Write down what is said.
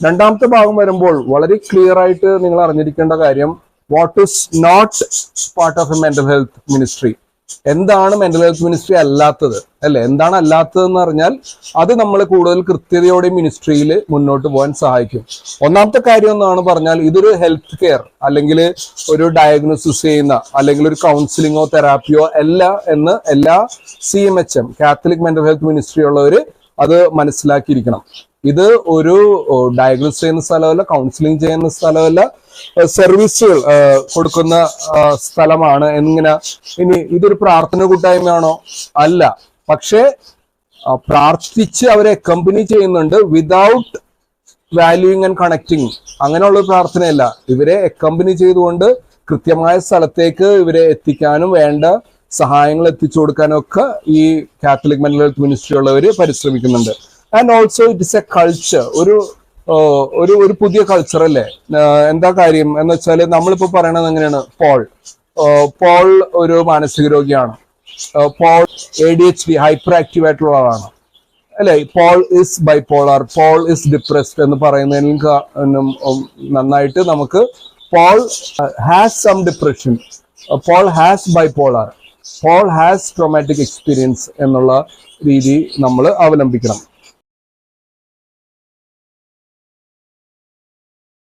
രണ്ടാമത്തെ ഭാഗം വരുമ്പോൾ വളരെ ക്ലിയർ ആയിട്ട് നിങ്ങൾ അറിഞ്ഞിരിക്കേണ്ട കാര്യം, what is not part of a mental health ministry. എന്താണ് മെന്റൽ ഹെൽത്ത് മിനിസ്ട്രി അല്ലാത്തത്, അല്ലെ? എന്താണ് അല്ലാത്തതെന്ന് പറഞ്ഞാൽ അത് നമ്മൾ കൂടുതൽ കൃത്യതയോടെ മിനിസ്ട്രിയിൽ മുന്നോട്ട് പോകാൻ സഹായിക്കും. ഒന്നാമത്തെ കാര്യം എന്നാണ് പറഞ്ഞാൽ, ഇതൊരു ഹെൽത്ത് കെയർ അല്ലെങ്കിൽ ഒരു ഡയഗ്നോസിസ് ചെയ്യുന്ന അല്ലെങ്കിൽ ഒരു കൗൺസിലിങ്ങോ തെറാപ്പിയോ അല്ല എന്ന് എല്ലാ CMHM Catholic mental health ministry ഉള്ളവർ അത് മനസ്സിലാക്കിയിരിക്കണം. ഇത് ഒരു ഡയഗ്നോസ് ചെയ്യുന്ന സ്ഥലമല്ല, കൗൺസിലിംഗ് ചെയ്യുന്ന സ്ഥലമല്ല, സർവീസുകൾ കൊടുക്കുന്ന സ്ഥലമാണ്. എന്നിങ്ങനെ ഇനി ഇതൊരു പ്രാർത്ഥന കൂട്ടായ്മയാണോ? അല്ല. പക്ഷേ പ്രാർത്ഥിച്ച് അവരെ അക്കമ്പനി ചെയ്യുന്നുണ്ട്, വിതൗട്ട് വാല്യൂയിങ് ആൻഡ് കണക്റ്റിംഗ്. അങ്ങനെയുള്ള പ്രാർത്ഥനയല്ല. ഇവരെ അക്കമ്പനി ചെയ്തുകൊണ്ട് കൃത്യമായ സ്ഥലത്തേക്ക് ഇവരെ എത്തിക്കാനും വേണ്ട സഹായങ്ങൾ എത്തിച്ചു കൊടുക്കാനും ഒക്കെ ഈ കാത്തലിക് മെന്റൽ ഹെൽത്ത് മിനിസ്ട്രി ഉള്ളവർ പരിശ്രമിക്കുന്നുണ്ട്. And also it is a culture, ഒരു പുതിയ കൾച്ചർ അല്ലേ? എന്താ കാര്യം എന്ന് വെച്ചാൽ, നമ്മളിപ്പോ പറയണത് എങ്ങനെയാണ്, പോൾ ഒരു മാനസിക രോഗിയാണ്, പോൾ ADHD ഹൈപ്പർ ആക്റ്റീവ് ആയിട്ടുള്ള ആളാണ്, അല്ലെ? Paul is bipolar, Paul is depressed എന്ന് പറയുന്നതിനും നന്നായിട്ട് നമുക്ക് Paul has some depression, Paul has bipolar, Paul has traumatic experience എന്നുള്ള രീതി നമ്മൾ അവലംബിക്കണം.